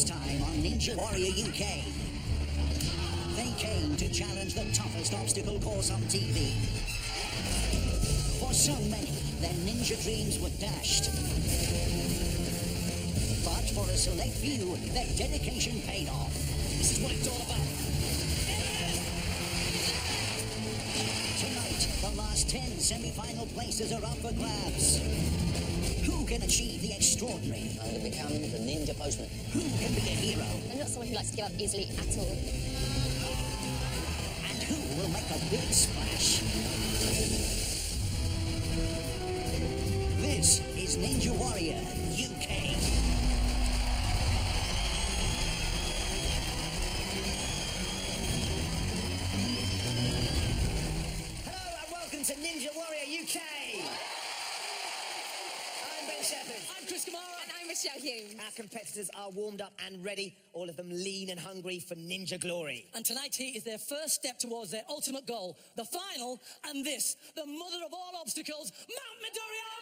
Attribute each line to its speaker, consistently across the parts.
Speaker 1: first time on Ninja Warrior UK. They came to challenge the toughest obstacle course on TV. For so many, their ninja dreams were dashed. But for a select few, their dedication paid off. This is what it's all about. Tonight, the last 10 semi-final places are up for grabs. Who can achieve the extraordinary?
Speaker 2: I'm going to become the ninja postman.
Speaker 1: Who can be a hero?
Speaker 3: I'm not someone who likes to give up easily at all.
Speaker 1: And who will make a big splash? This is Ninja Warrior UK.
Speaker 4: Hello and welcome to Ninja Warrior UK. I'm Ben Shepherd.
Speaker 3: I'm Chris Kamara. And I'm Michelle Humes.
Speaker 4: Our competitors are warmed up and ready, all of them lean and hungry for ninja glory.
Speaker 5: And tonight here is their first step towards their ultimate goal, the final, and this, the mother of all obstacles, Mount Midoriyama!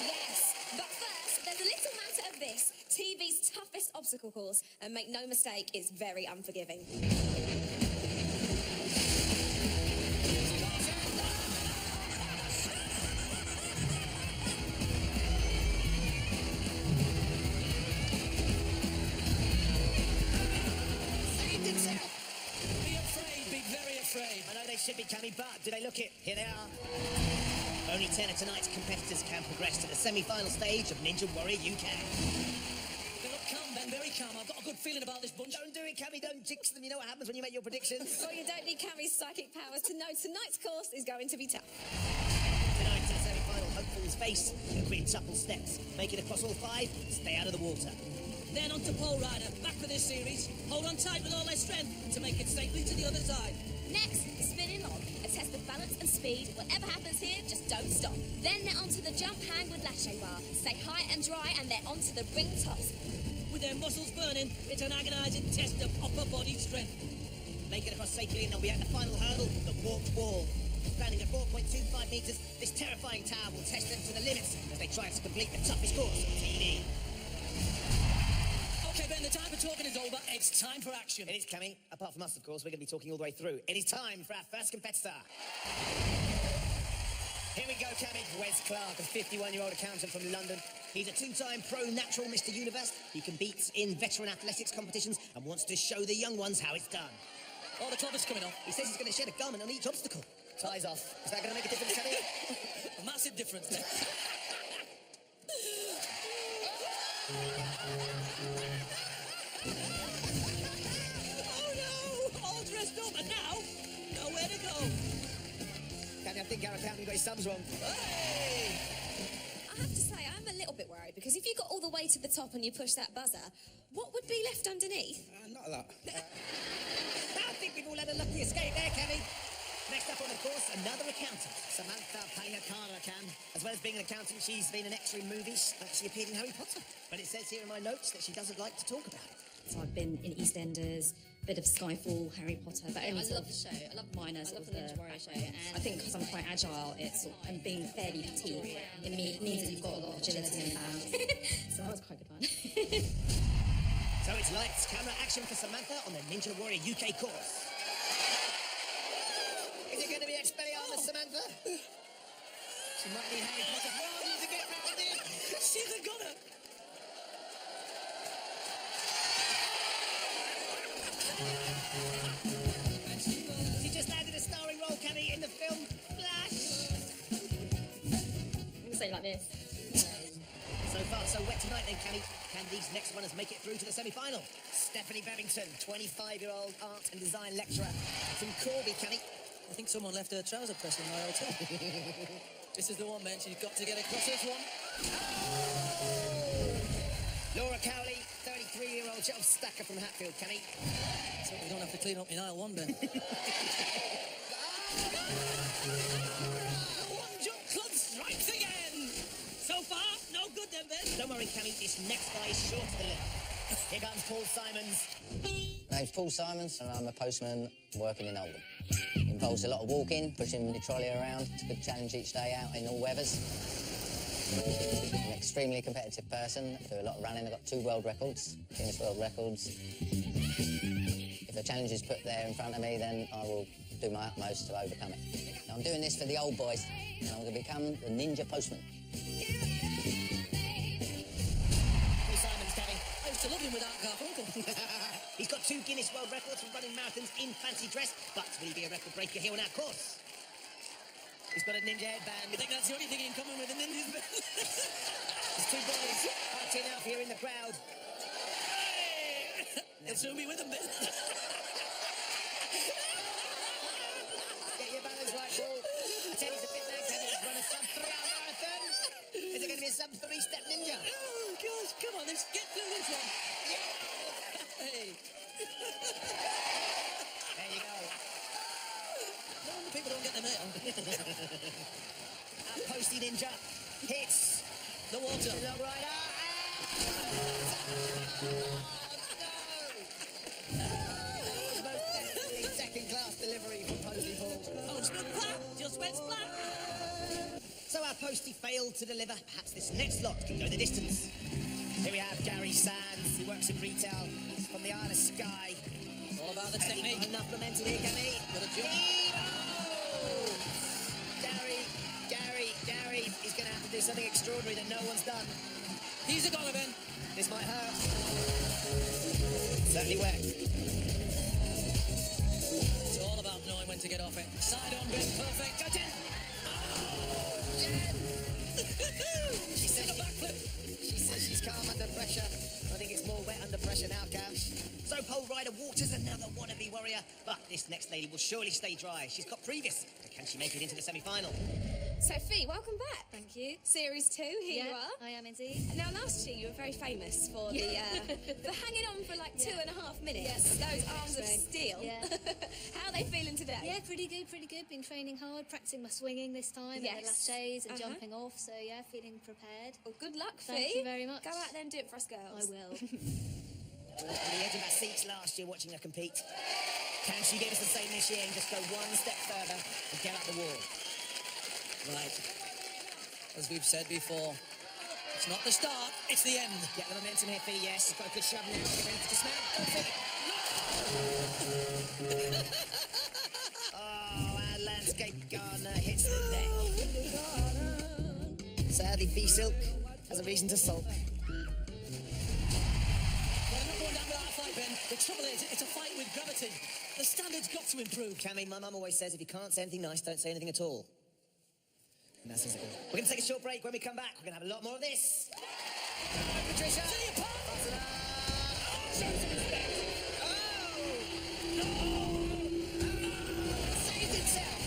Speaker 3: Yes, but first, there's a little matter of this. TV's toughest obstacle course, and make no mistake, it's very unforgiving.
Speaker 5: Be afraid, be very afraid.
Speaker 4: I know they should be, Cammy, but do they look it? Here they are. Only 10 of tonight's competitors can progress to the semi-final stage of Ninja Warrior UK.
Speaker 5: They look calm, Ben, very calm. I've got a good feeling about this bunch.
Speaker 4: Don't do it, Cammy, don't jinx them. You know what happens when you make your predictions.
Speaker 3: Well, you don't need Cammy's psychic powers to know tonight's course is going to be tough.
Speaker 4: Tonight's our semi-final hopefuls face the quintuple steps. Make it across all 5, stay out of the water.
Speaker 5: Then on to Pole Rider, back for this series. Hold on tight with all their strength to make it safely to the other side.
Speaker 3: Next, spinning log, a test of balance and speed. Whatever happens here, just don't stop. Then they're onto the jump hang with lache bar. Stay high and dry, and they're onto the ring toss.
Speaker 5: With their muscles burning, it's an agonising test of upper body strength.
Speaker 4: Make it across safely and they'll be at the final hurdle, the warped wall. Standing at 4.25 metres, this terrifying tower will test them to the limits as they try to complete the toughest course on TV.
Speaker 5: Okay, Ben, the time for talking is over. It's time for action.
Speaker 4: It is, Cammy. Apart from us, of course, we're going to be talking all the way through. It is time for our first competitor. Here we go, Cammy. Wes Clark, a 51-year-old accountant from London. He's a 2-time pro natural Mr. Universe. He competes in veteran athletics competitions and wants to show the young ones how it's done.
Speaker 5: Oh, the club is coming off.
Speaker 4: He says he's going to shed a garment on each obstacle. Ties off. Is that going to make a difference, Cammy?
Speaker 5: A massive difference. Oh no! All dressed up and now, nowhere to go.
Speaker 4: Cammy, I think our accountant got his sums wrong.
Speaker 5: Hey!
Speaker 3: I have to say, I'm a little bit worried, because if you got all the way to the top and you push that buzzer, what would be left underneath?
Speaker 4: Not a lot. I think we've all had a lucky escape there, Cammy. Next up on the course, another accountant, Samantha Painakarakan. As well as being an accountant, she's been in extra movies, actually appeared in Harry Potter. But it says here in my notes that she doesn't like to talk about it.
Speaker 6: So I've been in EastEnders, bit of Skyfall, Harry Potter, but only
Speaker 7: I love the show. I love
Speaker 6: minor
Speaker 7: I
Speaker 6: sort
Speaker 7: love
Speaker 6: of
Speaker 7: the Ninja Warrior show. And
Speaker 6: I think because I'm quite agile, and being fairly petite, it means that you've got a lot of agility and balance. So that was quite good fun.
Speaker 4: So it's lights, camera, action for Samantha on the Ninja Warrior UK course. Is it going to be Expelliarmus, Samantha? She might need Harry Potter Hardy to get round in.
Speaker 5: She's a gunner.
Speaker 4: She just landed a starring role, Cammy, in the film Flash.
Speaker 6: I'm going to say it like this.
Speaker 4: So far, so wet tonight then, Cammy. Can these next runners make it through to the semi-final? Stephanie Babington, 25-year-old art and design lecturer from Corby, Cammy.
Speaker 5: I think someone left her trouser press in my hotel. This is the one, man. She's got to get across this one.
Speaker 4: Laura Cowley, 33-year-old shelf stacker from Hatfield, Cammy.
Speaker 5: So we don't have to clean up in aisle 1, Ben. One jump club strikes again. So far, no good then, Ben.
Speaker 4: Don't worry, Cammy, this next guy is sure to deliver. Here comes Paul Simons.
Speaker 2: Name's Paul Simons and I'm a postman working in Oldham. Involves a lot of walking, pushing the trolley around. It's a good challenge each day out in all weathers. I'm an extremely competitive person. I do a lot of running. I've got 2 world records, Guinness World Records. If a challenge is put there in front of me, then I will do my utmost to overcome it. Now, I'm doing this for the old boys, and I'm going to become the Ninja Postman.
Speaker 4: Simon's coming.
Speaker 5: I used to love him with Art Garfunkel.
Speaker 4: He's got 2 Guinness World Records for running marathons in fancy dress, but will he be a record breaker here on our course? He's got a ninja headband.
Speaker 5: You think that's the only thing in common with the ninjas?
Speaker 4: There's 2 boys marching out here in the crowd.
Speaker 5: He'll soon be with them, Ben.
Speaker 4: Get your balance right, Paul. I tell you, he's a fit man. Can he run a sub-3 hour marathon? Is it going to be a sub-3 step ninja?
Speaker 5: Oh, gosh, come on, let's get through this one. Hey.
Speaker 4: There you go.
Speaker 5: No wonder people don't get the mail.
Speaker 4: Our posty ninja hits
Speaker 5: The water.
Speaker 4: the log rider. Most definitely second-class delivery from Posty Paul.
Speaker 5: Just went splat.
Speaker 4: So our postie failed to deliver. Perhaps this next lot can go the distance. Here we have Gary Sands, who works in retail. He's from the Isle of Skye.
Speaker 5: It's all about the
Speaker 4: Has he got
Speaker 5: technique.
Speaker 4: enough momentum here, can he?
Speaker 5: Got a jump.
Speaker 4: Oh! Gary, he's going to have to do something extraordinary that no one's done.
Speaker 5: He's a goner, Ben.
Speaker 4: This might hurt. Certainly wet.
Speaker 5: It's all about knowing when to get off it. Side on, Ben. Perfect. Go, Jen.
Speaker 4: She says she's calm under pressure. I think it's more wet under pressure now, Cam. So pole rider Waters, another wannabe warrior. But this next lady will surely stay dry. She's got previous. But can she make it into the semi-final?
Speaker 3: Sophie, welcome back.
Speaker 6: Thank you.
Speaker 3: Series 2, here you are.
Speaker 6: I am indeed.
Speaker 3: Now, last year you were very famous for the hanging on for like 2.5 minutes. Those arms of steel.
Speaker 6: Yeah.
Speaker 3: How are they feeling today?
Speaker 6: Yeah, pretty good. Been training hard, practicing my swinging this time, and the
Speaker 3: Yes.
Speaker 6: laches and jumping off. So yeah, feeling prepared.
Speaker 3: Well, good luck, Fee.
Speaker 6: Thank you very much.
Speaker 3: Go out there and do it for us girls.
Speaker 6: I will.
Speaker 4: On the edge of our seats last year watching her compete. Can she give us the same this year and just go one step further and get up the wall?
Speaker 5: Right. As we've said before, it's not the start, it's the end.
Speaker 4: Get the momentum here, Fee, yes. She's got a good shove now. Get ready to dismount. Oh, our landscape gardener hits the deck. Sadly, Fee Silk has a reason to sulk.
Speaker 5: Well, I'm not going down without a fight, Ben. The trouble is, it's a fight with gravity. The standard's got to improve.
Speaker 4: Cammy, my mum always says if you can't say anything nice, don't say anything at all. And that's sensible. We're going to take a short break. When we come back, we're going to have a lot more of this. Patricia!
Speaker 5: See you, Paul!
Speaker 4: Saved itself!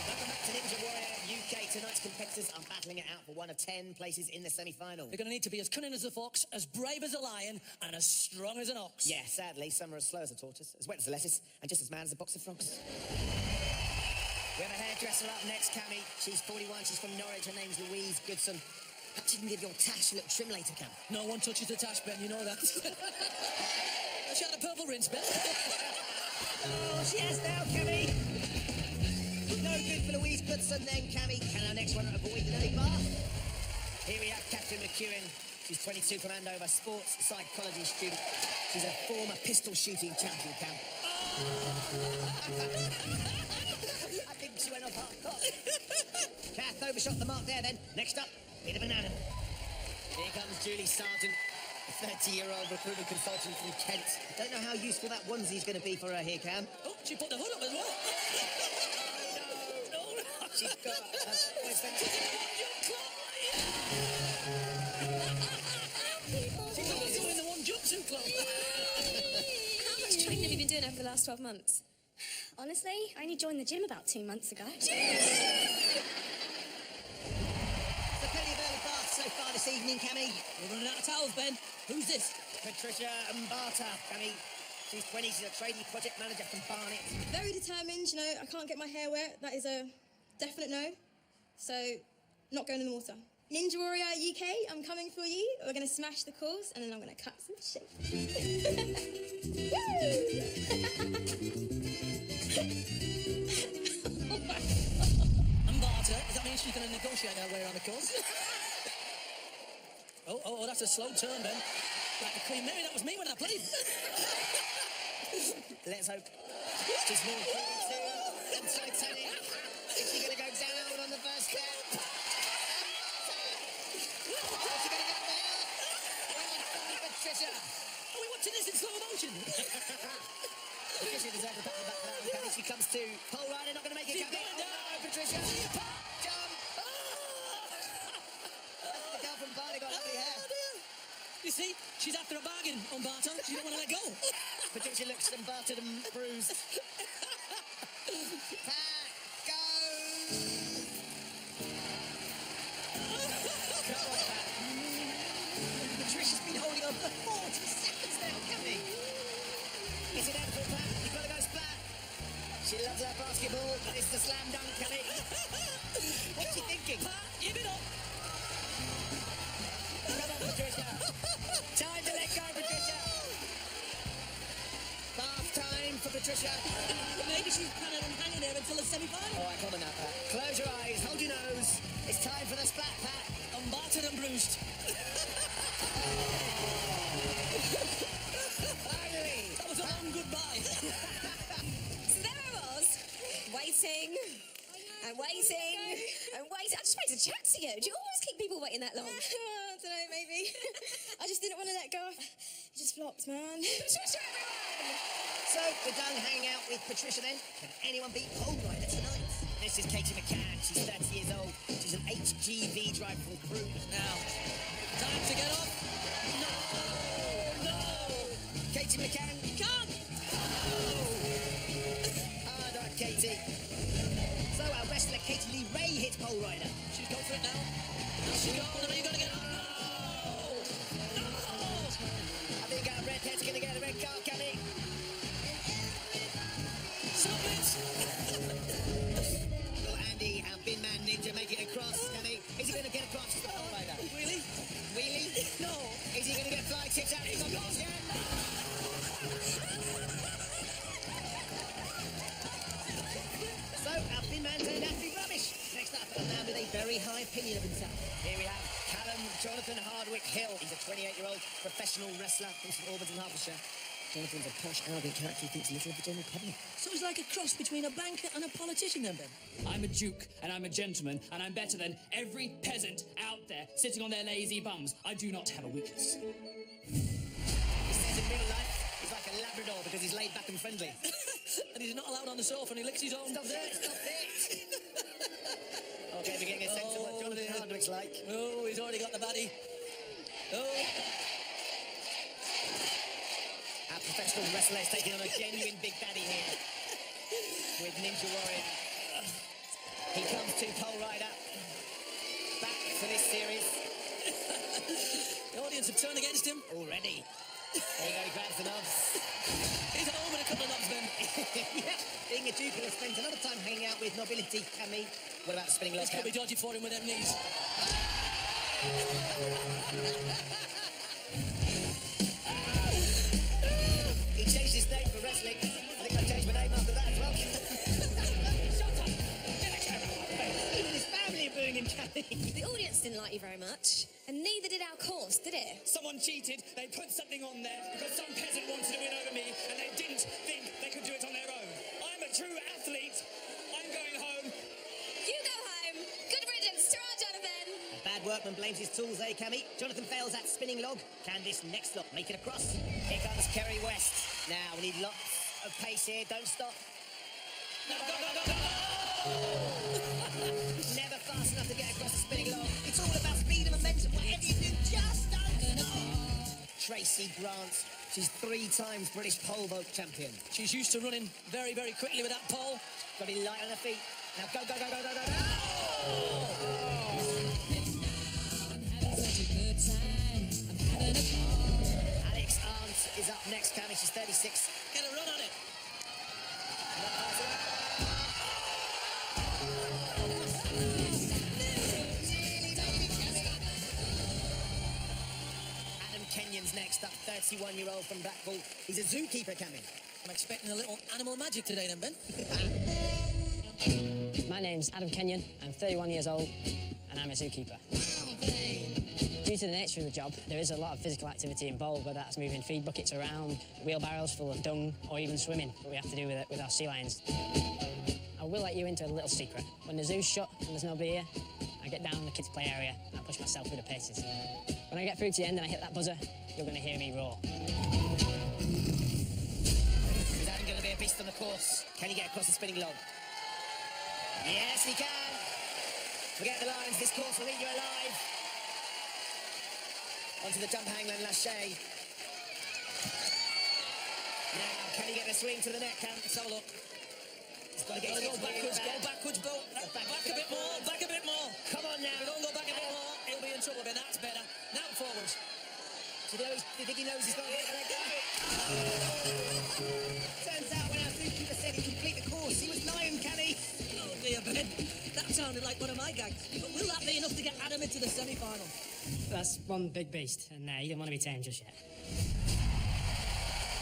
Speaker 4: Welcome back to Ninja Warrior UK. Tonight's competitors are battling it out for one of 10 places in the semi-final.
Speaker 5: They're going to need to be as cunning as a fox, as brave as a lion, and as strong as an ox.
Speaker 4: Yeah, sadly, some are as slow as a tortoise, as wet as a lettuce, and just as mad as a box of frogs. We have a hairdresser up next, Cammy. She's 41, she's from Norwich, her name's Louise Goodson. Perhaps you can give your tash a little trim later, Cam.
Speaker 5: No one touches the tash, Ben, you know that. She had a purple rinse, Ben.
Speaker 4: Oh, she has now, Cammy. No good for Louise Goodson then, Cammy. Can our next runner avoid the lily bar? Here we have Catherine McEwen. She's 22 from Andover, sports psychology student. She's a former pistol shooting champion, Cam. I think she went off half-cock. Kath overshot the mark there then. Next up, bit of an animal. Here comes Julie Sargent, a 30-year-old recruitment consultant from Kent. Don't know how useful that onesie's going to be for her here, Cam.
Speaker 5: Oh, she put the hood up as well. No.
Speaker 4: She's got a boyfriend.
Speaker 5: She's also in the one jumpsuit club.
Speaker 3: How much training have you been doing over the last 12 months?
Speaker 6: Honestly, I only joined the gym about 2 months ago.
Speaker 4: So plenty of early baths so far this evening, Cammy.
Speaker 5: We're running out of towels, Ben. Who's this?
Speaker 4: Patricia Mbata, Cammy. She's 20, she's a trainee project manager from Barnet.
Speaker 7: Very determined, I can't get my hair wet. That is a definite no. So, not going in the water. Ninja Warrior UK, I'm coming for you. We're going to smash the course and then I'm going to cut some shape. Woo!
Speaker 5: she's going to negotiate her way around the course. Oh, that's a slow turn, then. Like the Queen Mary, that was me when I played.
Speaker 4: Let's hope she's more and Titanic. Is she going to go down on the first step? Is she going to get there? Patricia.
Speaker 5: Are we watching this in slow motion?
Speaker 4: Patricia deserves a pat on the back for that one, Cammy. She comes to pole rider, not going to make it,
Speaker 5: She's
Speaker 4: Cammy.
Speaker 5: going
Speaker 4: Oh,
Speaker 5: down.
Speaker 4: no, Patricia. Jump. The girl from Barney got lovely hair.
Speaker 5: You see, she's after a bargain on Barton. She don't want to let go.
Speaker 4: Patricia looks battered and bruised. Pat, go! Come on, Pat. Patricia's been holding on for 40 seconds now, Cammy. Is it out for Pat? You've got to go splat. She loves her basketball, but it's the slam dunk, Cammy. What's she thinking?
Speaker 5: Pat, give it up.
Speaker 4: Come on, Patricia. Time to let go, Patricia. Bath time for Patricia.
Speaker 5: Maybe she's planning on hanging there until the semi-final.
Speaker 4: Oh, I comment that, Pat. Close your eyes, hold your nose. It's time for the splat, Pat.
Speaker 5: I'm battered and bruised.
Speaker 4: Finally.
Speaker 5: That was a long goodbye.
Speaker 3: So there I was, waiting and waiting and waiting. I just wanted to chat to you. Do you always keep people waiting that long?
Speaker 7: I don't know, maybe. I just didn't want to let go. It just flopped, man.
Speaker 3: Patricia, everyone!
Speaker 4: So, we're done hanging out with Patricia then. Can anyone beat pole rider tonight? This is Katie McCann. She's 30 years old. She's an HGV driver from Crew.
Speaker 5: Now, time to get off. No.
Speaker 4: Katie McCann.
Speaker 5: Come.
Speaker 4: Hard on, Katie. So, our wrestler Katie Lee Ray hits pole rider.
Speaker 5: She's going for it now. She's going. Now you got to get up. No.
Speaker 4: I think our redhead's going to get a red card, Cammy.
Speaker 5: Stop it.
Speaker 4: Will Andy and Bin Man Ninja make it across, Cammy? Is he going to get across the pole rider?
Speaker 5: Really?
Speaker 4: Wheelie?
Speaker 5: No.
Speaker 4: Is he going to get fly tips out? He's on the again. So, our Bin Man turned out to be rubbish. Next up, a man with a very high opinion of himself. Here we have Callum Jonathan Hardwick Hill. He's a 28-year-old professional wrestler from St Albans in Hertfordshire. Jonathan's a posh, arrogant character who thinks little of the general public.
Speaker 5: So he's like a cross between a banker and a politician, then, Ben.
Speaker 8: I'm a duke, and I'm a gentleman, and I'm better than every peasant out there sitting on their lazy bums. I do not have a weakness.
Speaker 4: He says in real life, he's like a Labrador because he's laid back and friendly.
Speaker 5: And he's not allowed on the sofa and he licks his own.
Speaker 4: Stop it, stop it! Okay, we're getting a sense of what Jonathan
Speaker 5: dear.
Speaker 4: Hardwick's like.
Speaker 5: Oh, he's already got the baddie. Oh.
Speaker 4: Our professional wrestler is taking on a genuine big daddy here with Ninja Warrior. He comes to pole rider. Back for this series.
Speaker 5: The audience have turned against him.
Speaker 4: Already. There you go, he grabs the knobs.
Speaker 5: He's at home with a couple of knobs, Ben.
Speaker 4: Yeah, being a duke who spends a lot of time hanging out with nobility, Cammy. What about spinning
Speaker 5: This
Speaker 4: lock
Speaker 5: could be dodgy for him with them knees.
Speaker 4: He changed his name for wrestling. I think I changed my name after that as well. Shut up! Even his family are booing him, Cammy.
Speaker 3: The audience didn't like you very much, and neither did our course, did it?
Speaker 8: Someone cheated, they put something on there because some peasant wanted to win over me, and they didn't think they could do it on their own. I'm a true athlete. I'm going home.
Speaker 3: You go home. Good riddance. Ta-ra, Jonathan.
Speaker 4: A bad workman blames his tools, eh, Cammy? Jonathan fails that spinning log. Can this next log make it across? Here comes Kerry West. Now, we need lots of pace here. Don't stop.
Speaker 5: No, go, go, go, go, go!
Speaker 4: Never fast enough to get across the spinning log. It's all about speed and momentum. Whatever you do, just don't stop. Tracy Grant. She's 3 times British pole vault champion.
Speaker 5: She's used to running very, very quickly with that pole.
Speaker 4: Got to be light on her feet. Now go, go, go, go, go, go, go. Alex Arndt is up next, Cammy. She's 36.
Speaker 5: Get a run on it.
Speaker 4: Adam Kenyon's next up, 31-year-old from Blackpool. He's a zookeeper, Cammy.
Speaker 5: I'm expecting a little animal magic today, then, Ben.
Speaker 9: My name's Adam Kenyon, I'm 31 years old, and I'm a zookeeper. Due to the nature of the job, there is a lot of physical activity involved, whether that's moving feed buckets around, wheelbarrows full of dung, or even swimming, but we have to do with our sea lions. I will let you into a little secret. When the zoo's shut and there's nobody here, I get down in the kids' play area and I push myself through the paces. When I get through to the end and I hit that buzzer, you're going to hear me roar.
Speaker 4: Is Adam going to be a beast on the course? Can he get across the spinning log? Yes, he can. Forget the lines, this course will eat you alive. Onto the jump hangman lâché. Now, can he get the swing to the net, Cam? Let's have a look. He's got to get
Speaker 5: Go backwards, Bill. Back a bit more, back a bit more.
Speaker 4: Come on now.
Speaker 5: If we don't go back a bit more, he'll be in trouble again. That's better. Now forwards.
Speaker 4: Do you think he knows he's got to get that go? Turns out when our zookeeper said he'd complete the course, he was lying, can he?
Speaker 5: Oh dear, Ben. That sounded like one of my gags. But will that be enough to get Adam into the semi-final?
Speaker 9: That's one big beast, and you don't want to be tamed just yet.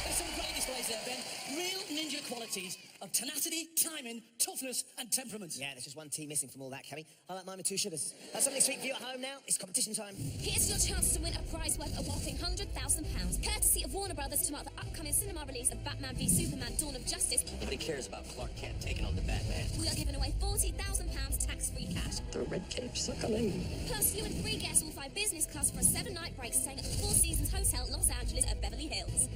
Speaker 5: There's some great displays there, Ben. Real ninja qualities of tenacity, timing, toughness, and temperament.
Speaker 4: Yeah, there's just one tea missing from all that, Cammy. I like mine with 2 sugars. That's something sweet for you at home now. It's competition time.
Speaker 3: Here's your chance to win a prize worth a whopping £100,000, courtesy of Warner Brothers, to mark the upcoming cinema release of Batman v Superman: Dawn of Justice.
Speaker 10: Nobody cares about Clark Kent taking on the Batman.
Speaker 3: We are giving away £40,000 tax-free cash.
Speaker 10: The red capes are coming.
Speaker 3: Plus, you and 3 guests will fly business class for a 7-night break staying at the Four Seasons Hotel, Los Angeles at Beverly Hills.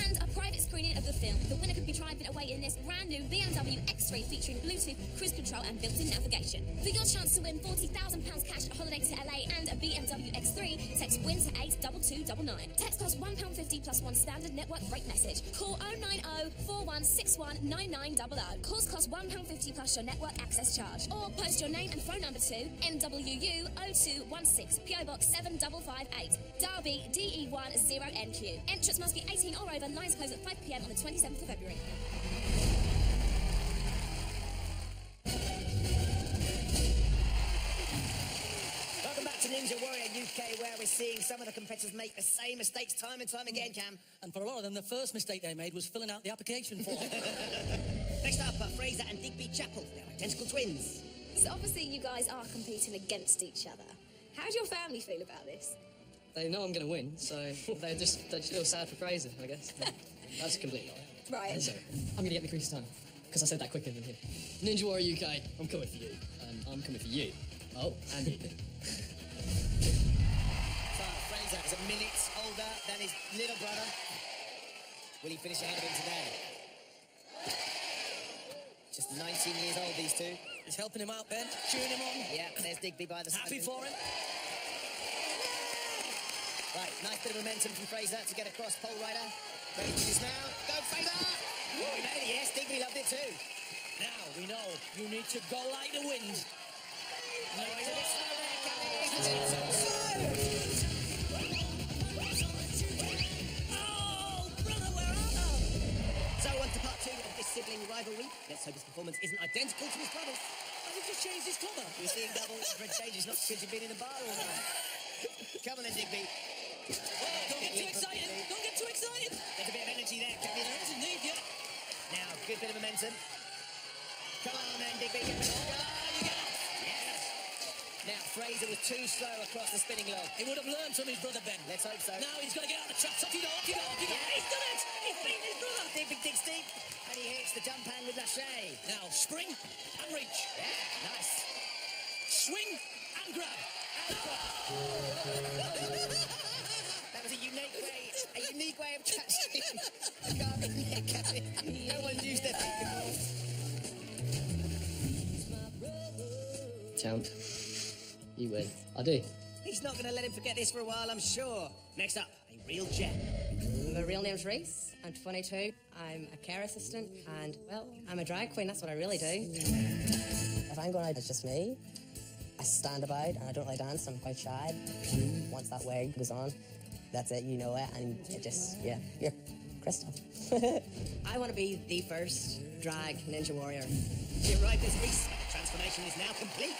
Speaker 3: And a private screening of the film. The winner could be driving away in this brand new BMW X3 featuring Bluetooth, cruise control and built-in navigation. For your chance to win £40,000 cash, a holiday to LA and a BMW X3, text WIN to 82299. Text costs £1.50 plus 1 standard network break message. Call 090 4161 9900. Calls cost £1.50 plus your network access charge. Or post your name and phone number to NWU 0216 PO Box 7558 Derby DE10NQ. Entrance must be 18 or over. Lines close at 5 p.m. on the 27th of February.
Speaker 4: Welcome back to Ninja Warrior UK, where we're seeing some of the competitors make the same mistakes time and time again, Cam.
Speaker 5: And for a lot of them, the first mistake they made was filling out the application form.
Speaker 4: Next up, Fraser and Digby Chapel. They're identical twins.
Speaker 3: So obviously you guys are competing against each other. How do your family feel about this?
Speaker 9: They know I'm going to win, so they're just feel sad for Fraser, I guess. That's completely all right.
Speaker 3: Right.
Speaker 9: So, I'm going to get the crease time, because I said that quicker than him. Ninja Warrior UK, I'm coming for you, and I'm coming for you. Oh, and you.
Speaker 4: So, Fraser is a minute older than his little brother. Will he finish ahead of him today? Just 19 years old, these two.
Speaker 5: He's helping him out, Ben. Cheering him on.
Speaker 4: Yeah, there's Digby by the side.
Speaker 5: Happy for him.
Speaker 4: Right, nice bit of momentum from Fraser to get across pole rider. Ready to dismount. Go, Fraser! Woo, he made it, yes. Digby loved it too.
Speaker 5: Now we know you need to go like the wind.
Speaker 4: No, he's a bit slow there, Cammy.
Speaker 5: Oh, brother, where are you?
Speaker 4: So, on to part 2 of this sibling rivalry. Let's hope his performance isn't identical to his brother's.
Speaker 5: Has he just changed his colour?
Speaker 4: You're seeing double red changes, not since you've been in the bar all night. Come on then, Digby.
Speaker 5: Oh, don't get too excited. Don't get too excited.
Speaker 4: There's a bit of energy there, Cammy.
Speaker 5: There is indeed, yeah.
Speaker 4: Now, good bit of momentum. Come on then, Digby. You get it. Yes. Now, Fraser was too slow across the spinning log.
Speaker 5: He would have learned from his brother, Ben.
Speaker 4: Let's hope so.
Speaker 5: Now he's got to get out of the traps. Off you go, off you go, off you go.
Speaker 4: Yeah.
Speaker 5: He's done it. He's beaten his brother.
Speaker 4: Digby digs deep, and he hits the jump hand with lâché.
Speaker 5: Now, spring and reach.
Speaker 4: Yeah, nice.
Speaker 5: Swing and grab.
Speaker 4: That was a unique way of catching. No one's used their feet before.
Speaker 9: Champ, you win. I do.
Speaker 4: He's not going to let him forget this for a while, I'm sure. Next up, a real gem.
Speaker 11: My real name's Reese. I'm 22. I'm a care assistant, and, well, I'm a drag queen. That's what I really do.
Speaker 2: If I'm going out, it's just me. I stand about and I don't really dance. I'm quite shy. Once that wig goes on, that's it, you know it, and it just, yeah, you're Crystal.
Speaker 11: I want to be the first drag ninja warrior.
Speaker 4: She arrived as Reese. The transformation is now complete.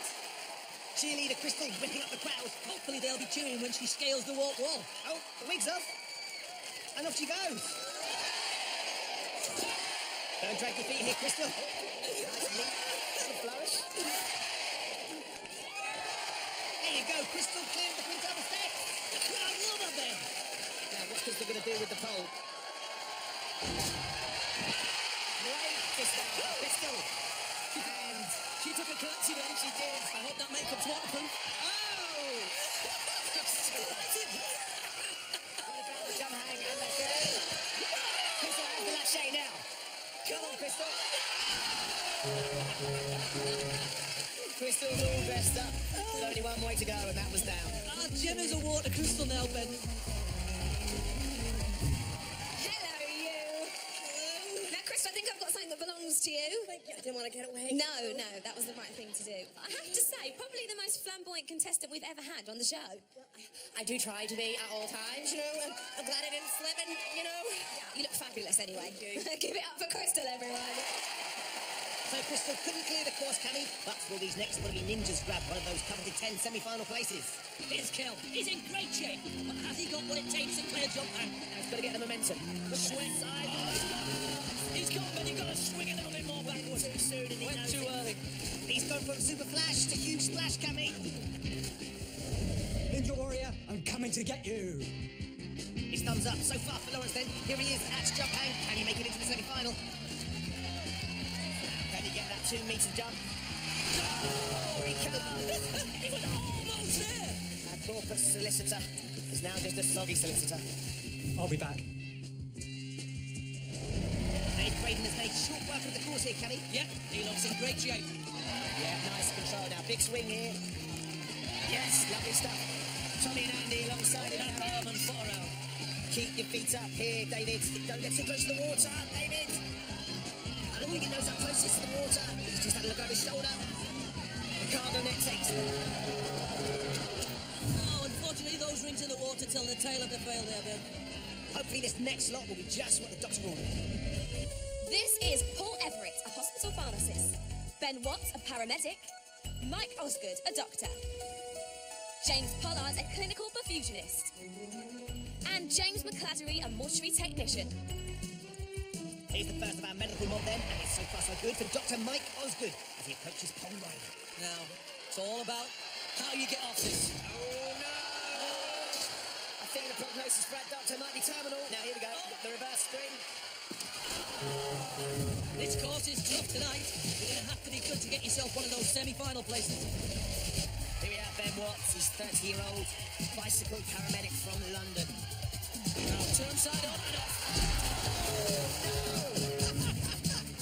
Speaker 4: Cheerleader Crystal whipping up the crowd.
Speaker 5: Hopefully they'll be cheering when she scales the walk wall.
Speaker 4: Oh, the wig's off. And off she goes. Don't drag your feet here, Crystal. Nice neat flourish. do with the pole. Great pistol. And
Speaker 5: She took a curtsy then.
Speaker 4: she did.
Speaker 5: I hope that makeup's waterproof.
Speaker 4: Oh! What about the jump hang and the third? Crystal has the lâché now. Come on, Crystal. Crystal's all dressed up. There's only one way to go, and that was down.
Speaker 5: Jem is a water crystal now, Ben.
Speaker 6: Hello, you. Now, Chris, I think I've got something that belongs to you.
Speaker 11: I didn't want to get away.
Speaker 6: No, that was the right thing to do. I have to say, probably the most flamboyant contestant we've ever had on the show.
Speaker 11: I do try to be at all times, you know, and I'm glad I didn't slip and, you know.
Speaker 6: You look fabulous anyway. Give it up for Crystal, everyone.
Speaker 4: So Crystal couldn't clear the course, Cammy, but will these next would-be ninjas grab one of those coveted 10 semi-final places?
Speaker 5: Here's Kel. He's in great shape. But has he got what it takes to clear jump hang?
Speaker 4: Now he's got to get the momentum.
Speaker 5: Swing side. He's gone, but he's got to swing a little bit more backwards.
Speaker 4: Too soon, and he
Speaker 5: Went
Speaker 4: knows
Speaker 5: too
Speaker 4: it.
Speaker 5: early.
Speaker 4: He's gone from super flash to huge splash, Cammy.
Speaker 12: Ninja Warrior, I'm coming to get you.
Speaker 4: His thumbs up. So far for Lawrence then. Here he is at jump hang. Can he make it into the semi-final? Can he get that 2-metre jump? Oh, he can.
Speaker 5: He was almost there.
Speaker 4: Our corporate solicitor is now just a soggy solicitor.
Speaker 12: I'll be back.
Speaker 4: Dave Braden has made short work of the course here, Cammy.
Speaker 5: Yep, he looks in great shape.
Speaker 4: Yeah, nice control now. Big swing here. Yes, lovely stuff. Tommy and Andy alongside him.
Speaker 5: That arm and foot around.
Speaker 4: Keep your feet up here, David. Don't get too close to the water, David. I don't think he knows how close he is to the water. He's just had a look over his shoulder. The cargo net takes.
Speaker 5: Oh, unfortunately, those rings in the water till the tail of the fail there, Ben.
Speaker 4: Hopefully this next lot will be just what the doctor ordered.
Speaker 3: This is Paul Everett, a hospital pharmacist. Ben Watts, a paramedic. Mike Osgood, a doctor. James Pollard, a clinical perfusionist. And James McCladdery, a mortuary technician.
Speaker 4: Here's the first of our medical mob then, and it's so far so good for Dr. Mike Osgood as he approaches pole ride.
Speaker 5: Now, it's all about how you get off this.
Speaker 4: Oh no! I think the prognosis for our doctor might be terminal. Now here we go, the reverse spring.
Speaker 5: This course is tough tonight. You're going to have to be good to get yourself one of those semi-final places.
Speaker 4: Here we have Ben Watts, he's 30-year-old bicycle paramedic from London.
Speaker 5: Now, turn side on and off.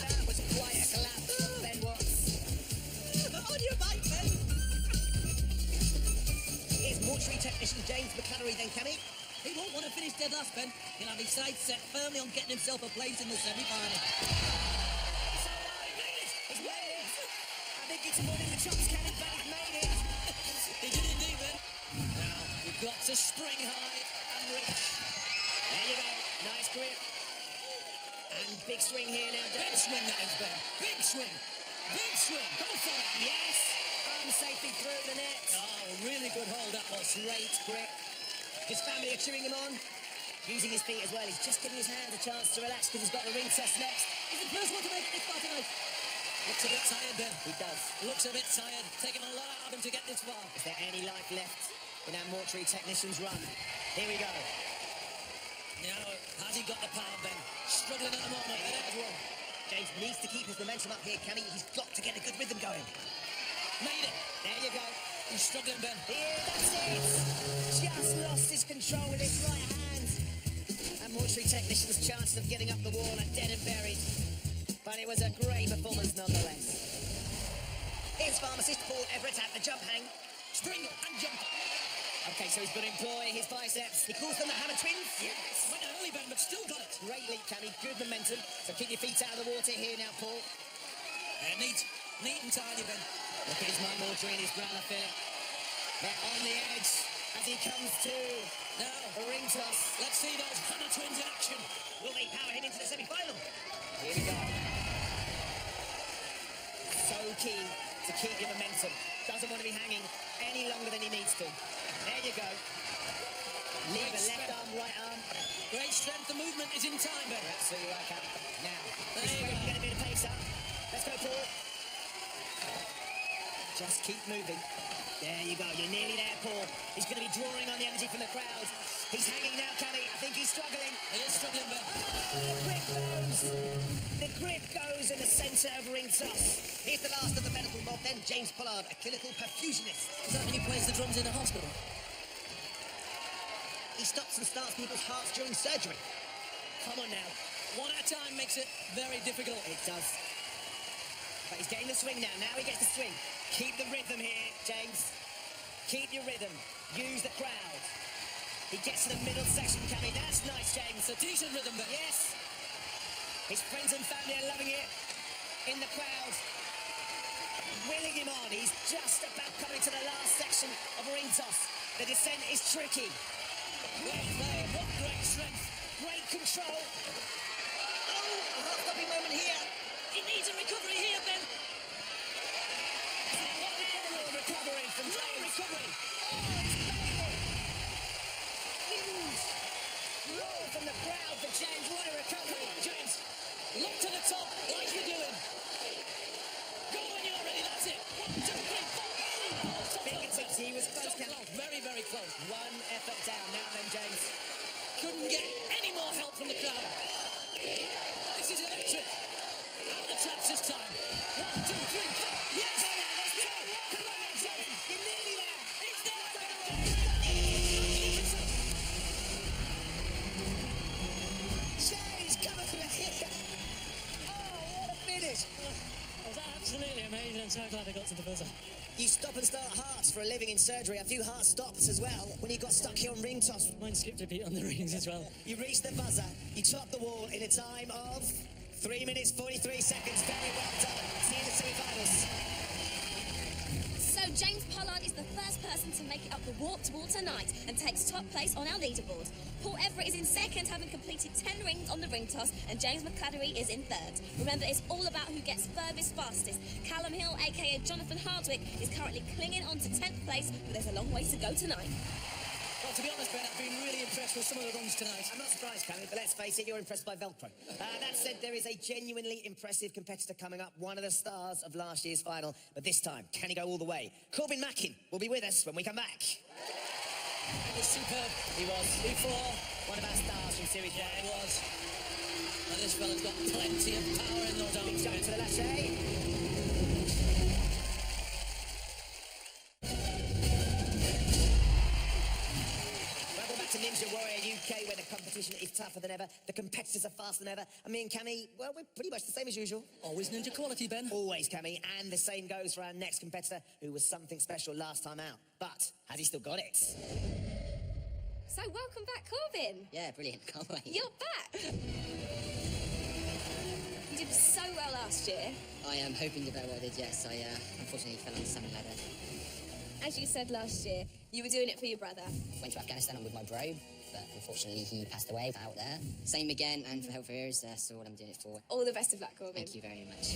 Speaker 4: That was quite a collapse from Ben Watts.
Speaker 5: On your bike, Ben.
Speaker 4: Here's mortuary technician James McCladdery then, Cammy.
Speaker 5: He won't want to finish dead last, Ben. He'll have his sights set firmly on getting himself a place in the semi-final.
Speaker 4: He's made it. I think it's more than the chops, Cammy, but he's made it.
Speaker 5: He did indeed, Ben. Now, you've got to spring high and reach.
Speaker 4: There you go. Nice grip. And big swing here now,
Speaker 5: Big
Speaker 4: Dave.
Speaker 5: swing, that is, Ben. Big swing. Big swing. Go for it.
Speaker 4: Yes. Arm safely through the net.
Speaker 5: Oh, really good hold that was.
Speaker 4: Great grip. His family are cheering him on. Using his feet as well. He's just giving his hands a chance to relax because he's got the ring toss next.
Speaker 5: He's the first one to make it this far tonight. Looks a bit tired, Ben.
Speaker 4: He does.
Speaker 5: Looks a bit tired. Taking a lot out of him to get this far.
Speaker 4: Is there any life left in our mortuary technician's run? Here we go.
Speaker 5: Now, has he got the power, Ben? Struggling at the moment. There's one.
Speaker 4: James needs to keep his momentum up here, Cammy. He's got to get a good rhythm going.
Speaker 5: Made it.
Speaker 4: There you go.
Speaker 5: He's struggling, Ben.
Speaker 4: Here, that's it. Just lost his control with his right hand. And mortuary technician's chances of getting up the wall are dead and buried. But it was a great performance nonetheless. Here's pharmacist Paul Everett at the jump hang.
Speaker 5: Spring and jump.
Speaker 4: Okay, so he's got to employ his biceps. He calls them the hammer twins.
Speaker 5: Yes. Went early, Ben, but still got it.
Speaker 4: Great leap, Cammy. Good momentum. So keep your feet out of the water here now, Paul.
Speaker 5: Neat and tidy, Ben.
Speaker 4: Look at his mum mortuary and his brother Philip. They're on the edge as he comes to
Speaker 5: Now,
Speaker 4: the ring toss.
Speaker 5: let's see those hammer twins in action.
Speaker 4: Will they power him into the semi-final? Here we go. So keen to keep your momentum. Doesn't want to be hanging any longer than he needs to. There you go. Lever, left arm, right arm.
Speaker 5: Great strength. The movement is in time, Ben.
Speaker 4: Absolutely right, Cap. Now,
Speaker 5: There
Speaker 4: this
Speaker 5: you
Speaker 4: is
Speaker 5: go.
Speaker 4: get a bit of pace up. Let's go, Paul. Just keep moving. There you go, you're nearly there, Paul. He's going to be drawing on the energy from the crowd. He's hanging now, Cammy. I think he's struggling.
Speaker 5: He is struggling, Ben.
Speaker 4: The grip goes. The grip goes in the centre of ring toss. Here's the last of the medical mob then, James Pollard, a clinical perfusionist.
Speaker 5: Does that mean he plays the drums in the hospital?
Speaker 4: He stops and starts people's hearts during surgery.
Speaker 5: Come on now. One at a time makes it very difficult.
Speaker 4: It does. But he's getting the swing now. Now he gets the swing. Keep the rhythm here, James. Keep your rhythm. Use the crowd. He gets to the middle section, Cammy. That's nice, James.
Speaker 5: It's a decent rhythm, Ben.
Speaker 4: Yes. His friends and family are loving it. In the crowd. Willing him on. He's just about coming to the last section of ring toss. The descent is tricky.
Speaker 5: Great play. What great strength.
Speaker 4: Great control. Oh, a half-stopping moment here.
Speaker 5: He needs a recovery here, Ben.
Speaker 4: What a recovery from
Speaker 5: Great
Speaker 4: James.
Speaker 5: recovery.
Speaker 4: Huge roar from the crowd for James. What a recovery.
Speaker 5: Come on, James. Look to the top, like you're doing. Go when you're ready, that's it. 1, 2, 3, 4.
Speaker 4: Fingertips, he was close, Cam.
Speaker 5: Very, very close.
Speaker 4: One effort down. Now then, James.
Speaker 5: Couldn't get any more help from the crowd. This is electric. Out the traps this time. 1, 2, 3, 4. Yes!
Speaker 4: Let's go. Come on, James. You're nearly there.
Speaker 5: It's there!
Speaker 4: James, come over here. Oh, what a finish.
Speaker 12: That was absolutely amazing. I'm so glad I got to the buzzer.
Speaker 4: You stop and start hearts for a living in surgery. A few heart stops as well when you got stuck here on ring toss.
Speaker 12: Mine skipped a beat on the rings as well.
Speaker 4: You reached the buzzer. You topped the wall in a time of 3 minutes, 43 seconds. Very well done. See you in the semi-finals.
Speaker 3: So James Pollard is the first person to make it up the warped wall tonight and takes top place on our leaderboard. Paul Everett is in second, having completed 10 rings on the ring toss, and James McCladdery is in third. Remember, it's all about who gets furthest fastest. Callum Hill, aka Jonathan Hardwick, is currently clinging on to 10th place, but there's a long way to go tonight.
Speaker 5: Well, to be honest, Ben, I've been really impressed with some of the runs tonight.
Speaker 4: I'm not surprised, Cammy, but let's face it, you're impressed by Velcro. That said, there is a genuinely impressive competitor coming up, one of the stars of last year's final, but this time, can he go all the way? Corbin Mackin will be with us when we come back.
Speaker 5: It was superb.
Speaker 4: He was.
Speaker 5: Before.
Speaker 4: One of our stars from Series 1.
Speaker 5: Yeah, it was. And this fella's got plenty of power in those arms.
Speaker 4: Big jump to the lache. Welcome back to Ninja Warrior UK, where the competition is tougher than ever, the competitors are faster than ever, and me and Cammy, well, we're pretty much the same as usual.
Speaker 5: Always ninja quality, Ben.
Speaker 4: Always, Cammy, and the same goes for our next competitor, who was something special last time out. But has he still got it?
Speaker 3: So welcome back, Corbin.
Speaker 2: Yeah, brilliant. Can't wait.
Speaker 3: You're back. You did so well last year.
Speaker 2: I am hoping to do what I did, yes. I unfortunately fell on the salmon ladder.
Speaker 3: As you said last year, you were doing it for your brother.
Speaker 2: Went to Afghanistan with my bro, but unfortunately he passed away out there. Same again, and for Health Affairs, so what I'm doing it for.
Speaker 3: All the best of luck, Corbin.
Speaker 2: Thank you very much.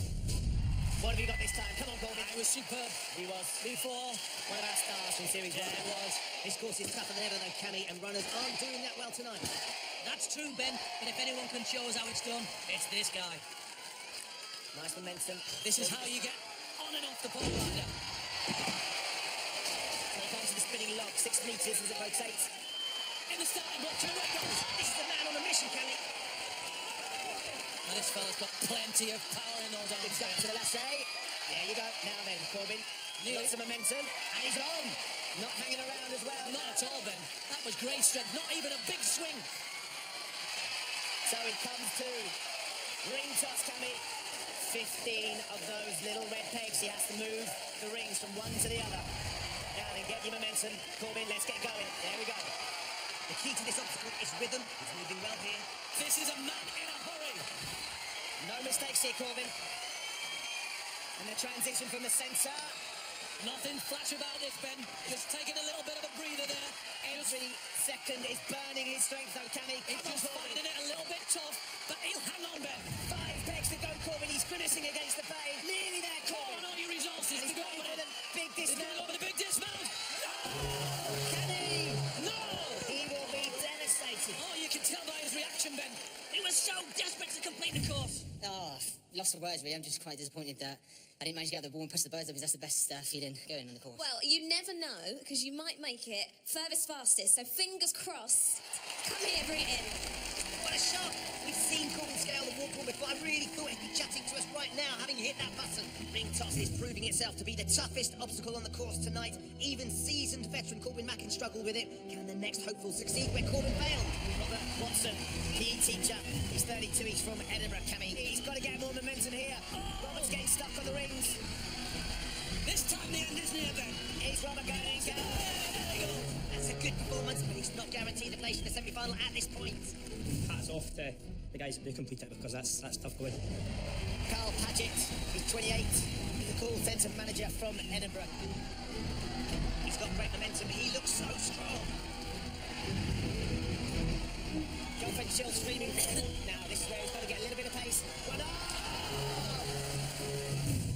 Speaker 4: What have you got this time? Come on, Corbin.
Speaker 5: It was superb.
Speaker 4: He was.
Speaker 5: Before.
Speaker 4: One of our stars from Series 1.
Speaker 5: Yeah, it was.
Speaker 4: This course is tougher than ever, though, Cammy, and runners aren't doing that well tonight.
Speaker 5: That's true, Ben. But if anyone can show us how it's done, it's this guy.
Speaker 4: Nice momentum.
Speaker 5: This is how you get on and off the pole rider.
Speaker 4: Here comes the spinning log, 6 metres as it rotates.
Speaker 5: In the starting block to the red goes.
Speaker 4: This is the man on a mission, Cammy.
Speaker 5: And this fella's got plenty of power in those arms.
Speaker 4: Big step to the lache. There you go. Now then, Corbin. Lots of momentum. And he's on. Not hanging around as well.
Speaker 5: Not at all, Ben. That was great strength. Not even a big swing.
Speaker 4: So it comes to ring toss, Cammy. 15 of those little red pegs. He has to move the rings from one to the other. Now then, get your momentum. Corbin, let's get going. There we go. The key to this obstacle is rhythm. He's moving well here.
Speaker 5: This is a man in a hurry.
Speaker 4: No mistakes here, Corbin. And the transition from the centre.
Speaker 5: Nothing flash about this, Ben. Just taking a little bit of a breather there.
Speaker 4: Every second is burning his strength, though, Cammy.
Speaker 5: He's just finding it a little bit tough, but he'll hang on, Ben.
Speaker 4: 5 pegs to go, Corbin. He's grimacing against the bay. Nearly there, Corbin.
Speaker 5: On all your resources
Speaker 4: And
Speaker 5: to
Speaker 4: he's
Speaker 5: go
Speaker 4: going
Speaker 5: over
Speaker 4: for the big
Speaker 5: He's
Speaker 4: dismount.
Speaker 5: going over the big dismount.
Speaker 4: Can he?
Speaker 5: No!
Speaker 4: He will be devastated.
Speaker 5: Oh, you can tell by his reaction, Ben. He was so desperate to complete the course.
Speaker 2: Oh, lost for words, really. I'm just quite disappointed that
Speaker 11: I didn't manage to get the ball and push the birds up because that's the best feeling going on the course.
Speaker 3: Well, you never know, because you might make it furthest fastest, so fingers crossed. Come here, bring it in.
Speaker 4: What a shot! We've seen Corbin scale the walk wall before. I really thought he'd be chatting to us right now, having hit that button. Ring toss is proving itself to be the toughest obstacle on the course tonight. Even seasoned veteran Corbin Mackin struggled with it. Can the next hopeful succeed where Corbin failed? Robert Watson, PE teacher. He's 32, he's from Edinburgh, Cammy. He's got to get more momentum here. Robert's getting stuck on the rings.
Speaker 5: This time the end is near then.
Speaker 4: Here's Robert going. There we go. That's a good performance, but he's not guaranteed a place in the semi-final at this point.
Speaker 8: Hats off to the guys that do complete it, because that's tough going.
Speaker 4: Carl Paget, he's 28. He's a call centre manager from Edinburgh. He's got great momentum. He looks so strong. Girlfriend still screaming. Now this is where he's got to get a little bit of pace. One up!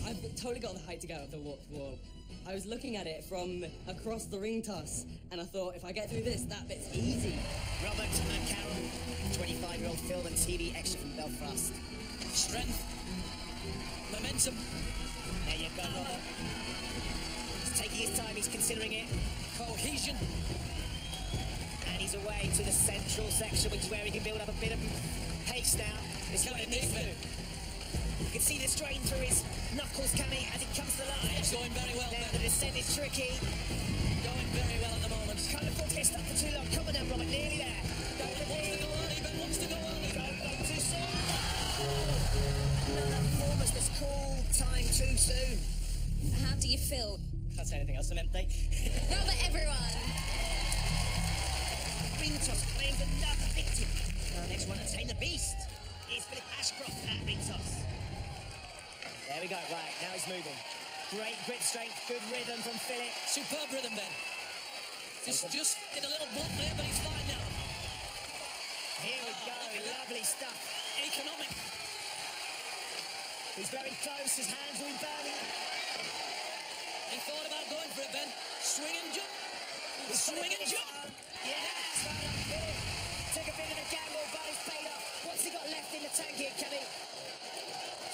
Speaker 13: I've totally got the height to get out of the wall. I was looking at it from across the ring toss, and I thought, if I get through this, that bit's easy.
Speaker 4: Robert McCarroll, 25-year-old film and TV extra from Belfast.
Speaker 5: Strength. Momentum.
Speaker 4: There you go, Robert. He's taking his time, he's considering it.
Speaker 5: Cohesion.
Speaker 4: And he's away to the central section, which is where he can build up a bit of pace now. This is what he needs to do. You can see the strain through his knuckles, Cammy, as he comes to the line.
Speaker 5: It's going very well.
Speaker 4: Now the descent is tricky.
Speaker 5: Going very well at the moment.
Speaker 4: Can't afford to get stuck for too long. Come on now, Robert, nearly there.
Speaker 5: Wants to go early, Ben wants to go early.
Speaker 4: Don't go too soon. Another performance that's cool. Time too soon.
Speaker 3: How do you feel?
Speaker 12: Can't say anything else, I'm empty.
Speaker 3: Robert, everyone.
Speaker 4: Ring toss claims another victim. Next one to tame the beast is Philip Ashcroft at ring toss. There we go, right, now he's moving. Great grip strength, good rhythm from Philip.
Speaker 5: Superb rhythm, Ben. Just did a little bump there, but he's fine now.
Speaker 4: Here we go, lovely stuff.
Speaker 5: Economic.
Speaker 4: He's very close, his hands will be burning.
Speaker 5: He thought about going for it, Ben. Swing and jump. Swing and jump.
Speaker 4: Yes, well done, Philip. Took a bit of a gamble, but it's paid off. What's he got left in the tank here, Kenny?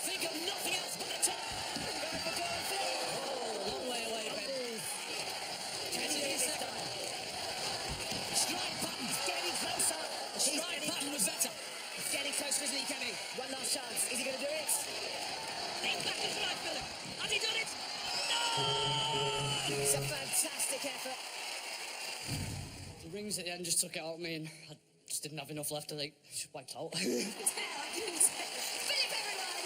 Speaker 5: Think of nothing else but the top.
Speaker 4: Going for goal, Philip.
Speaker 5: Oh, long way away, Ben.
Speaker 4: Can he do this time?
Speaker 5: Strike pattern.
Speaker 4: He's getting closer.
Speaker 5: The strike pattern was better.
Speaker 4: He's getting closer, isn't he, Kenny? One last chance. Is he going to do it?
Speaker 5: He's back to strike, Philip. Has he done it? No!
Speaker 4: It's a fantastic effort.
Speaker 13: The rings at the end just took it out of me, and I just didn't have enough left to, just wiped out.
Speaker 3: Philip, everyone.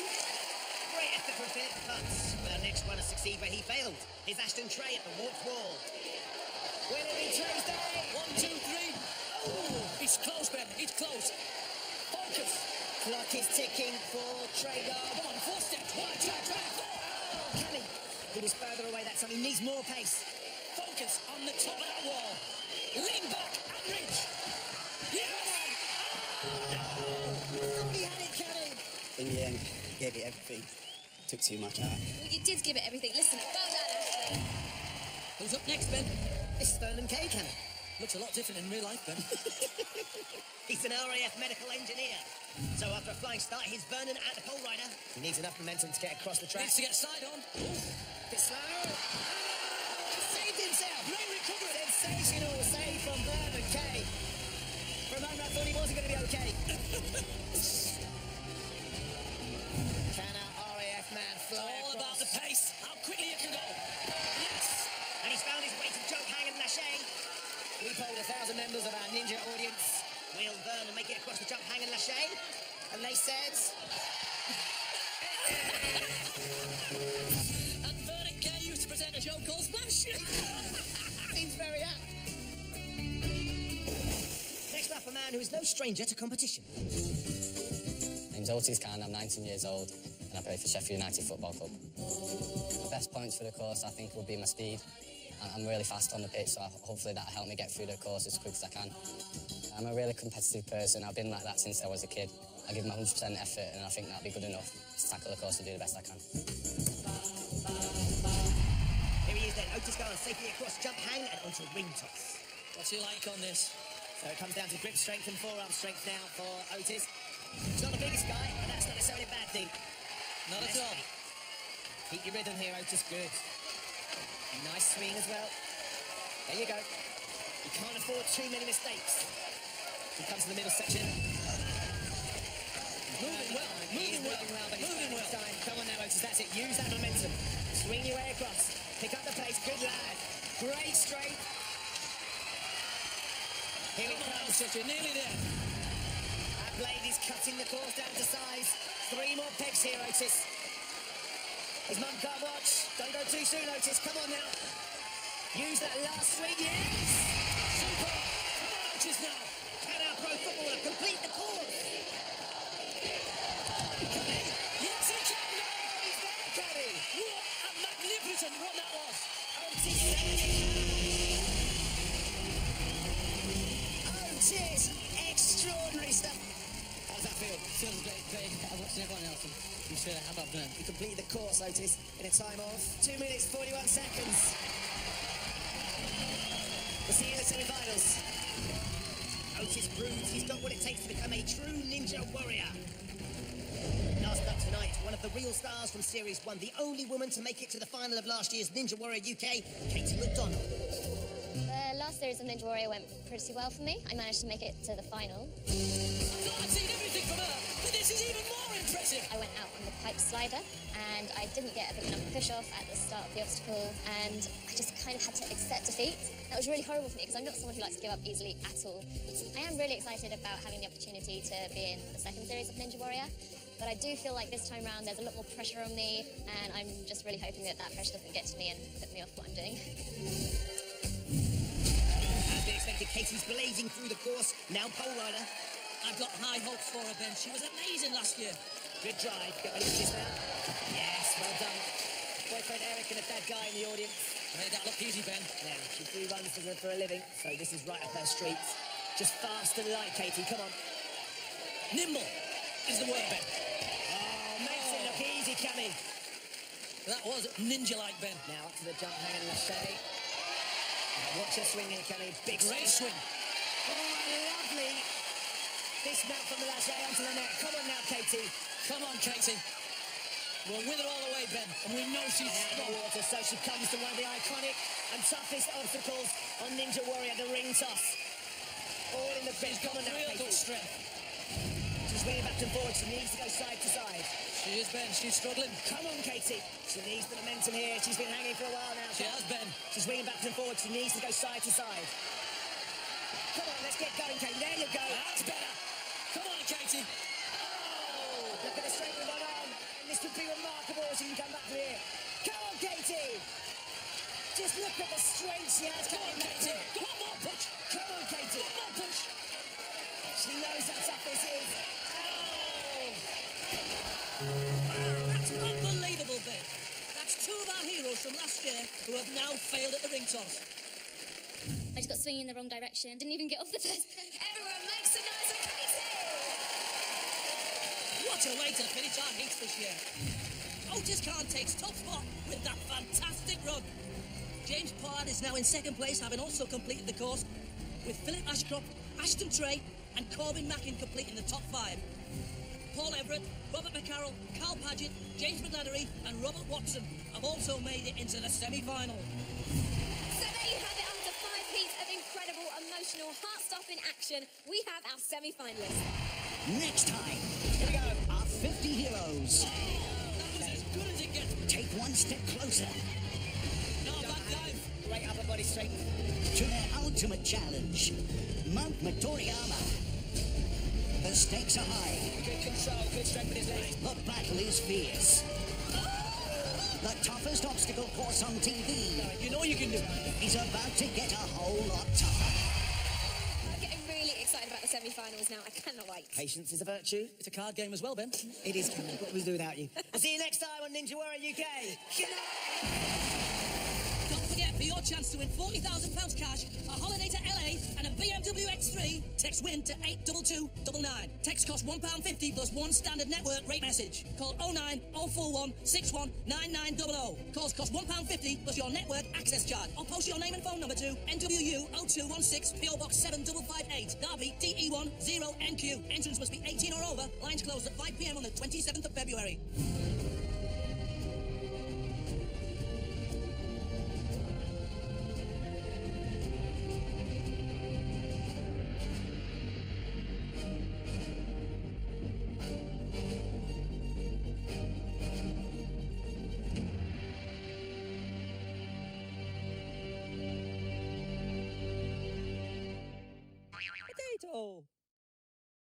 Speaker 4: Great effort from Philip, but the next one to succeed where he failed is Ashton Trey at the warped wall. Will it be Trey's day?
Speaker 5: 1, 2, 3. Oh, he's close, Ben. He's close. Focus.
Speaker 4: Clock is ticking for Trey Guard.
Speaker 5: Come on, 4 steps. 1, 2, 3, 4.
Speaker 4: Oh, Kenny. He was further away that time. He needs more pace.
Speaker 5: Focus on the top of that wall. Lean back and reach. Yes! Oh, no!
Speaker 4: Thought he had it, Kenny.
Speaker 14: In the end, gave it everything. Took too much out.
Speaker 3: Well, you did give it everything. Listen, well done, Ashley.
Speaker 5: Who's up next, Ben?
Speaker 4: This is Vernon Kay, Kenny.
Speaker 5: Looks a lot different in real life, Ben.
Speaker 4: He's an RAF medical engineer. So after a flying start, here's Vernon at the pole rider. He needs enough momentum to get across the track.
Speaker 5: Needs to get side on.
Speaker 4: Bit slow. He saved himself.
Speaker 5: Great recovery.
Speaker 4: Sensational save from Vernon Kay. For a moment, I thought he wasn't going to be okay. Can our RAF man fly
Speaker 5: All about the pace. How quickly you can go. Yes.
Speaker 4: And he's found his way to jump, hang and lâcher. We polled 1,000 members of our ninja audience. Will Vernon make it across the jump, hang and lâcher? And they said...
Speaker 5: And Vernon Kay used to present a show called Smash.
Speaker 4: Seems very apt. Next up, a man who is no stranger to competition.
Speaker 2: My name's Otis Khan, I'm 19 years old, and I play for Sheffield United Football Club. The best points for the course, I think, will be my speed. I'm really fast on the pitch, so hopefully that'll help me get through the course as quick as I can. I'm a really competitive person. I've been like that since I was a kid. I give my 100% effort, and I think that'll be good enough to tackle the course and do the best I can.
Speaker 4: Here he is then, Otis Khan safely across jump, hang and onto ring toss.
Speaker 5: What's he like on this?
Speaker 4: So it comes down to grip strength and forearm strength now for Otis. He's not the biggest guy, but that's not necessarily a bad thing.
Speaker 5: Not at all.
Speaker 4: Keep your rhythm here, Otis. Good. Nice swing as well. There you go. You can't afford too many mistakes. He comes to the middle section. Moving well, but he's moving well. Time. Come on now, Otis, that's it. Use that momentum. Swing your way across. Pick up the pace. Good lad. Great straight. Here we go.
Speaker 5: You're nearly there.
Speaker 4: That blade is cutting the course down to size. 3 more pegs here, Otis. His mum can't watch. Don't go too soon, Otis. Come on now. Use that last swing, yes!
Speaker 5: Super! Come on, Otis now!
Speaker 4: Can our pro footballer complete the course?
Speaker 5: Yes, he can!
Speaker 4: He's there, can he?
Speaker 5: What a magnificent run that was!
Speaker 4: Otis, extraordinary stuff. How does that feel?
Speaker 9: Feels great. I'm watching everyone else and I'm sure how about them.
Speaker 4: You completed the course, Otis, in a time of 2 minutes 41 seconds. We'll see you in the semi-finals. Otis proves he's got what it takes to become a true ninja warrior. Last up tonight, one of the real stars from Series 1, the only woman to make it to the final of last year's Ninja Warrior UK, Katie McDonald.
Speaker 3: The last series of Ninja Warrior went pretty well for me. I managed to make it to the final.
Speaker 5: I've seen everything from her, but this is even more impressive.
Speaker 3: I went out on the pipe slider and I didn't get a big enough push-off at the start of the obstacle and I just kind of had to accept defeat. That was really horrible for me because I'm not someone who likes to give up easily at all. I am really excited about having the opportunity to be in the second series of Ninja Warrior, but I do feel like this time round there's a lot more pressure on me and I'm just really hoping that that pressure doesn't get to me and put me off what I'm doing.
Speaker 4: As we expected, Katie's blazing through the course, now pole rider.
Speaker 5: I've got high hopes for her, Ben. She was amazing last year.
Speaker 4: Good drive. Get ready for this now. Yes, well done. Boyfriend Eric and a bad guy in the audience.
Speaker 5: Made that look easy, Ben.
Speaker 4: Yeah, she do runs for a living, so this is right up her street. Just fast and light, Katie, come on.
Speaker 5: Nimble is the word, Ben.
Speaker 4: Oh, makes it look easy, Cammy.
Speaker 5: That was ninja-like, Ben.
Speaker 4: Now up to the jump hang and lachey. Watch her swinging, Cammy. Big
Speaker 5: Great swing.
Speaker 4: Oh, lovely. Dismount from the lachey onto the net. Come on now, Katie.
Speaker 5: Come on, Katie. We're with her all the way, Ben, and we know she's
Speaker 4: out of the water, so she comes to one of the iconic and toughest obstacles on Ninja Warrior, the ring toss. All in the bench. Come on now,
Speaker 5: real
Speaker 4: Katie.
Speaker 5: good strength.
Speaker 4: She's swinging back and forward. She needs to go side to side.
Speaker 5: She is, Ben. She's struggling.
Speaker 4: Come on, Katie. She needs the momentum here. She's been hanging for a while now.
Speaker 5: She has, Ben.
Speaker 4: She's swinging back and forward. She needs to go side to side. Come on, let's get going, Katie. There you go.
Speaker 5: That's better. Come on, Katie.
Speaker 4: Oh, look at the strength of her arm. And this could be remarkable if she can come back from here. Come on, Katie. Just look at the strength she has.
Speaker 5: Come on, Katie. One more push.
Speaker 4: Come on, Katie.
Speaker 5: One more push.
Speaker 4: She knows how tough this is.
Speaker 5: That's unbelievable, Ben. That's 2 of our heroes from last year who have now failed at the ring toss.
Speaker 3: I just got swinging in the wrong direction. Didn't even get off the first peg. Everyone makes some noise for Katie!
Speaker 5: What a way to finish our heats this year. Otis Khan takes top spot with that fantastic run. James Pollard is now in second place, having also completed the course, with Philip Ashcroft, Ashton Trey and Corbin Mackin completing the top 5. Paul Everett, Robert McCarroll, Carl Paget, James McNaddery and Robert Watson have also made it into the semi-final.
Speaker 3: So there you have it, after 5 heats of incredible, emotional, heart-stopping action, we have our semi-finalists.
Speaker 1: Next time, here we go, our 50 heroes.
Speaker 5: That was as good as it gets.
Speaker 1: Take one step closer
Speaker 5: No, back dive.
Speaker 4: Great upper body strength.
Speaker 1: to their ultimate challenge, Mount Matoriama. The stakes are high.
Speaker 4: Good control, good strength with his legs.
Speaker 1: The battle is fierce. The toughest obstacle course on TV
Speaker 5: You know you can do it.
Speaker 1: is about to get a whole lot tougher.
Speaker 3: I'm getting really excited about the semi-finals now. I cannot wait.
Speaker 4: Patience is a virtue.
Speaker 5: It's a card game as well, Ben.
Speaker 4: It is, Cameron. What will we do without you? I'll see you next time on Ninja Warrior UK. Good night.
Speaker 5: Don't forget, for your chance to win £40,000 cash, a holiday to LA and a BMW X3, text WIN to 82299. Text costs £1.50 plus 1 standard network rate message. Call 09 041 61 9900. Calls cost £1.50 plus your network access charge. Or post your name and phone number to NWU 0216 PO Box 7558, Derby DE1 0NQ. Entrance must be 18 or over. Lines close at 5 p.m. on the 27th of February.